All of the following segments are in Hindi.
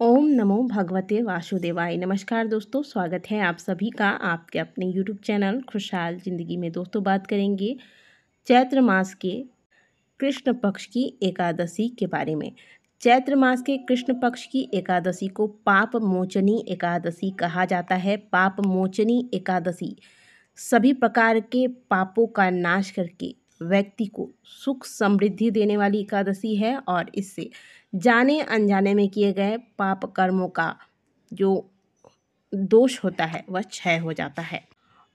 ओम नमो भगवते वासुदेवाय। नमस्कार दोस्तों, स्वागत है आप सभी का आपके अपने यूट्यूब चैनल खुशहाल ज़िंदगी में। दोस्तों, बात करेंगे चैत्र मास के कृष्ण पक्ष की एकादशी के बारे में। चैत्र मास के कृष्ण पक्ष की एकादशी को पाप मोचनी एकादशी कहा जाता है। पाप मोचनी एकादशी सभी प्रकार के पापों का नाश करके व्यक्ति को सुख समृद्धि देने वाली एकादशी है और इससे जाने अनजाने में किए गए पाप कर्मों का जो दोष होता है वह क्षय हो जाता है।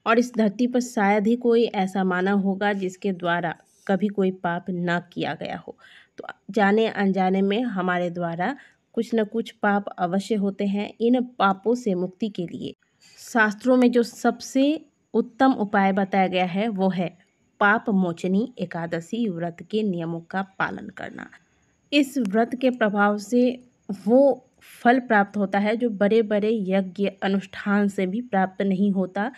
और इस धरती पर शायद ही कोई ऐसा मानव होगा जिसके द्वारा कभी कोई पाप न किया गया हो। तो जाने अनजाने में हमारे द्वारा कुछ न कुछ पाप अवश्य होते हैं। इन पापों से मुक्ति के लिए शास्त्रों में जो सबसे उत्तम उपाय बताया गया है वो है पाप मोचनी एकादशी व्रत के नियमों का पालन करना। इस व्रत के प्रभाव से वो फल प्राप्त होता है जो बड़े बड़े यज्ञ अनुष्ठान से भी प्राप्त नहीं होता।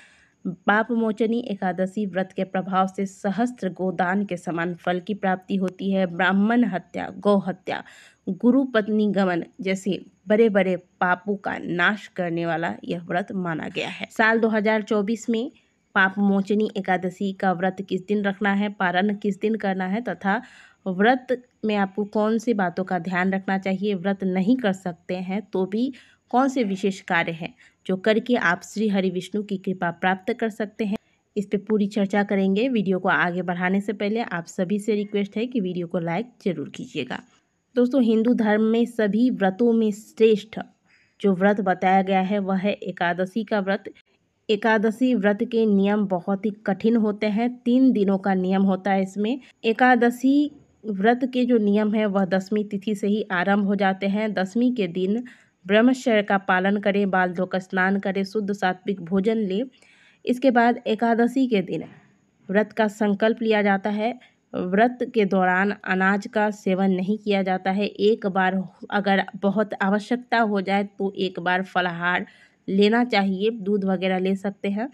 पाप मोचनी एकादशी व्रत के प्रभाव से सहस्त्र गोदान के समान फल की प्राप्ति होती है। ब्राह्मण हत्या, गौ हत्या, गुरु पत्नी गमन जैसे बड़े बड़े पापों का नाश करने वाला यह व्रत माना गया है। साल 2024 में पाप मोचनी एकादशी का व्रत किस दिन रखना है, पारण किस दिन करना है तथा व्रत में आपको कौन सी बातों का ध्यान रखना चाहिए, व्रत नहीं कर सकते हैं तो भी कौन से विशेष कार्य हैं जो करके आप श्री हरि विष्णु की कृपा प्राप्त कर सकते हैं, इस पे पूरी चर्चा करेंगे। वीडियो को आगे बढ़ाने से पहले आप सभी से रिक्वेस्ट है कि वीडियो को लाइक जरूर कीजिएगा। दोस्तों, हिंदू धर्म में सभी व्रतों में श्रेष्ठ जो व्रत बताया गया है वह है एकादशी का व्रत। एकादशी व्रत के नियम बहुत ही कठिन होते हैं। 3 दिनों का नियम होता है इसमें। एकादशी व्रत के जो नियम है वह 10वीं तिथि से ही आरंभ हो जाते हैं। 10वीं के दिन ब्रह्मचर्य का पालन करें, बाल धोकर स्नान करें, शुद्ध सात्विक भोजन लें। इसके बाद एकादशी के दिन व्रत का संकल्प लिया जाता है। व्रत के दौरान अनाज का सेवन नहीं किया जाता है। एक बार अगर बहुत आवश्यकता हो जाए तो एक बार फलाहार लेना चाहिए, दूध वगैरह ले सकते हैं।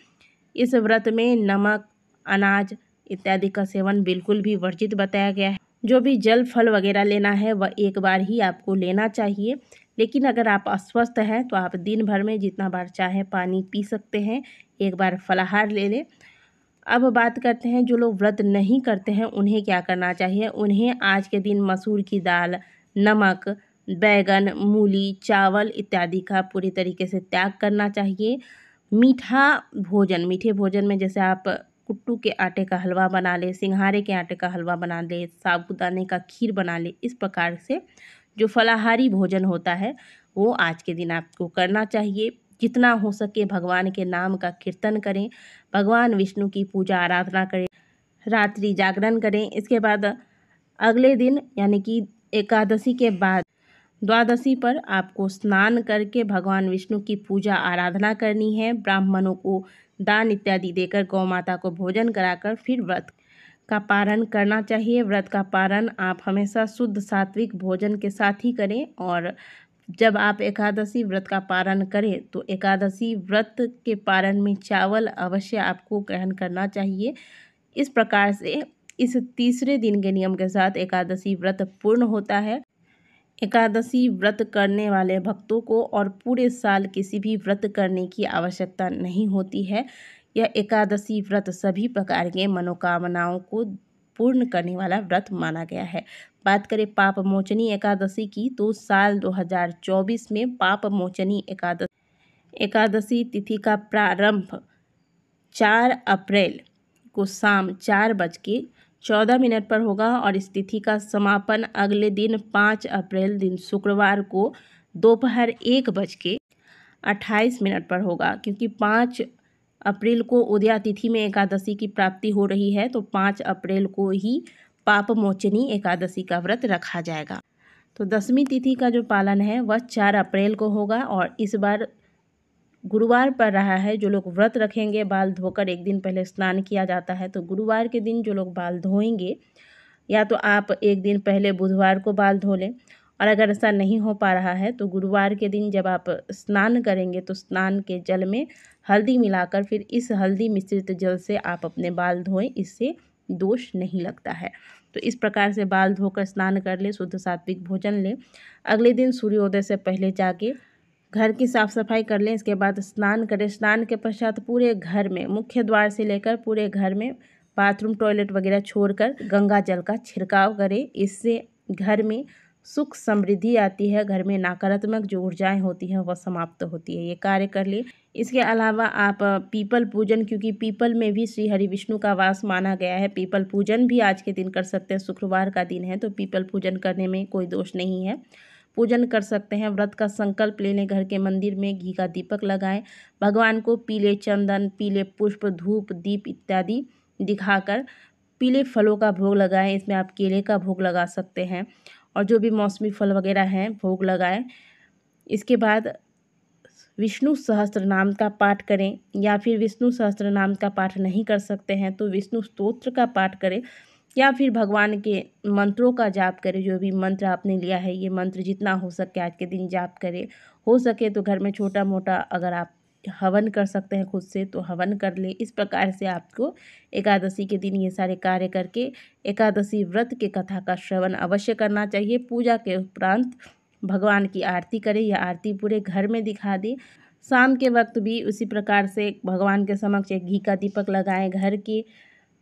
इस व्रत में नमक, अनाज इत्यादि का सेवन बिल्कुल भी वर्जित बताया गया है। जो भी जल फल वगैरह लेना है वह एक बार ही आपको लेना चाहिए। लेकिन अगर आप अस्वस्थ हैं तो आप दिन भर में जितना बार चाहे पानी पी सकते हैं, एक बार फलाहार ले लें। अब बात करते हैं जो लोग व्रत नहीं करते हैं उन्हें क्या करना चाहिए। उन्हें आज के दिन मसूर की दाल, नमक, बैगन, मूली, चावल इत्यादि का पूरी तरीके से त्याग करना चाहिए। मीठे भोजन में जैसे आप कुट्टू के आटे का हलवा बना ले, सिंघारे के आटे का हलवा बना ले, साबूदाने का खीर बना ले। इस प्रकार से जो फलाहारी भोजन होता है वो आज के दिन आपको करना चाहिए। जितना हो सके भगवान के नाम का कीर्तन करें, भगवान विष्णु की पूजा आराधना करें, रात्रि जागरण करें। इसके बाद अगले दिन यानी कि एकादशी के बाद द्वादशी पर आपको स्नान करके भगवान विष्णु की पूजा आराधना करनी है। ब्राह्मणों को दान इत्यादि देकर गौ माता को भोजन कराकर फिर व्रत का पारण करना चाहिए। व्रत का पारण आप हमेशा शुद्ध सात्विक भोजन के साथ ही करें। और जब आप एकादशी व्रत का पारण करें तो एकादशी व्रत के पारण में चावल अवश्य आपको ग्रहण करना चाहिए। इस प्रकार से इस तीसरे दिन के नियम के साथ एकादशी व्रत पूर्ण होता है। एकादशी व्रत करने वाले भक्तों को और पूरे साल किसी भी व्रत करने की आवश्यकता नहीं होती है। यह एकादशी व्रत सभी प्रकार के मनोकामनाओं को पूर्ण करने वाला व्रत माना गया है। बात करें पाप मोचनी एकादशी की तो साल 2024 में पाप मोचनी एकादशी तिथि का प्रारंभ 4 अप्रैल को शाम 4:14 पर होगा और इस तिथि का समापन अगले दिन 5 अप्रैल दिन शुक्रवार को दोपहर 1:28 पर होगा। क्योंकि 5 अप्रैल को उदया तिथि में एकादशी की प्राप्ति हो रही है तो 5 अप्रैल को ही पाप मोचनी एकादशी का व्रत रखा जाएगा। तो 10वीं तिथि का जो पालन है वह 4 अप्रैल को होगा और इस बार गुरुवार पर रहा है। जो लोग व्रत रखेंगे, बाल धोकर एक दिन पहले स्नान किया जाता है तो गुरुवार के दिन जो लोग बाल धोएंगे या तो आप एक दिन पहले बुधवार को बाल धो लें, और अगर ऐसा नहीं हो पा रहा है तो गुरुवार के दिन जब आप स्नान करेंगे तो स्नान के जल में हल्दी मिलाकर फिर इस हल्दी मिश्रित जल से आप अपने बाल धोएं, इससे दोष नहीं लगता है। तो इस प्रकार से बाल धोकर स्नान कर ले, शुद्ध सात्विक भोजन ले। अगले दिन सूर्योदय से पहले जाके घर की साफ़ सफाई कर लें। इसके बाद स्नान करें। स्नान के पश्चात पूरे घर में, मुख्य द्वार से लेकर पूरे घर में बाथरूम टॉयलेट वगैरह छोड़कर गंगा जल का छिड़काव करें। इससे घर में सुख समृद्धि आती है, घर में नकारात्मक जो ऊर्जाएं होती हैं वह समाप्त होती है। ये कार्य कर ले। इसके अलावा आप पीपल पूजन, क्योंकि पीपल में भी श्री हरि विष्णु का वास माना गया है, पीपल पूजन भी आज के दिन कर सकते हैं। शुक्रवार का दिन है तो पीपल पूजन करने में कोई दोष नहीं है, पूजन कर सकते हैं। व्रत का संकल्प ले लें, घर के मंदिर में घी का दीपक लगाएं, भगवान को पीले चंदन, पीले पुष्प, धूप, दीप इत्यादि दिखाकर पीले फलों का भोग लगाएं। इसमें आप केले का भोग लगा सकते हैं और जो भी मौसमी फल वगैरह हैं भोग लगाएं। इसके बाद विष्णु सहस्त्र नाम का पाठ करें, या फिर विष्णु सहस्त्र नाम का पाठ नहीं कर सकते हैं तो विष्णु स्तोत्र का पाठ करें, या फिर भगवान के मंत्रों का जाप करें। जो भी मंत्र आपने लिया है, ये मंत्र जितना हो सके आज के दिन जाप करें। हो सके तो घर में छोटा मोटा अगर आप हवन कर सकते हैं खुद से तो हवन कर ले। इस प्रकार से आपको एकादशी के दिन ये सारे कार्य करके एकादशी व्रत के कथा का श्रवण अवश्य करना चाहिए। पूजा के उपरांत भगवान की आरती करें, या आरती पूरे घर में दिखा दें। शाम के वक्त भी उसी प्रकार से भगवान के समक्ष एक घी का दीपक लगाएं, घर के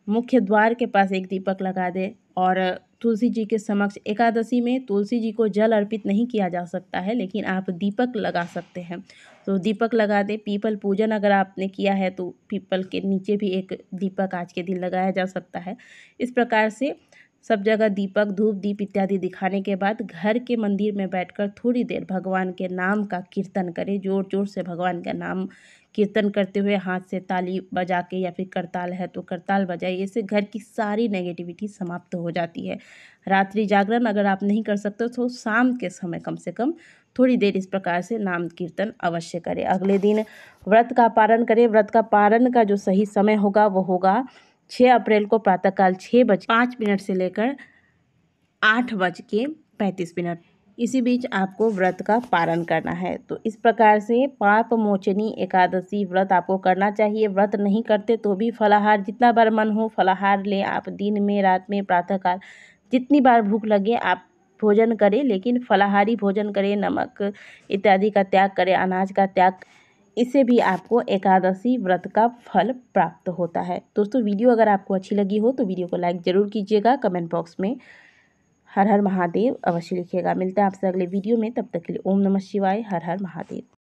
मुख्य द्वार के पास एक दीपक लगा दें। और तुलसी जी के समक्ष, एकादशी में तुलसी जी को जल अर्पित नहीं किया जा सकता है, लेकिन आप दीपक लगा सकते हैं तो दीपक लगा दें। पीपल पूजन अगर आपने किया है तो पीपल के नीचे भी एक दीपक आज के दिन लगाया जा सकता है। इस प्रकार से सब जगह दीपक, धूप, दीप इत्यादि दिखाने के बाद घर के मंदिर में बैठकर थोड़ी देर भगवान के नाम का कीर्तन करें। जोर जोर से भगवान का नाम कीर्तन करते हुए हाथ से ताली बजा के, या फिर करताल है तो करताल बजाइए। इससे घर की सारी नेगेटिविटी समाप्त हो जाती है। रात्रि जागरण अगर आप नहीं कर सकते तो शाम के समय कम से कम थोड़ी देर इस प्रकार से नाम कीर्तन अवश्य करें। अगले दिन व्रत का पारण करें। व्रत का पारण का जो सही समय होगा वो होगा 6 अप्रैल को प्रातःकाल 6:05 से लेकर 8:35। इसी बीच आपको व्रत का पारण करना है। तो इस प्रकार से पाप मोचनी एकादशी व्रत आपको करना चाहिए। व्रत नहीं करते तो भी फलाहार जितना बार मन हो फलाहार लें आप, दिन में, रात में, प्रातःकाल जितनी बार भूख लगे आप भोजन करें, लेकिन फलाहारी भोजन करें, नमक इत्यादि का त्याग करें, अनाज का त्याग। इससे भी आपको एकादशी व्रत का फल प्राप्त होता है। दोस्तों वीडियो अगर आपको अच्छी लगी हो तो वीडियो को लाइक ज़रूर कीजिएगा। कमेंट बॉक्स में हर हर महादेव अवश्य लिखिएगा। मिलते हैं आपसे अगले वीडियो में, तब तक के लिए ओम नमः शिवाय, हर हर महादेव।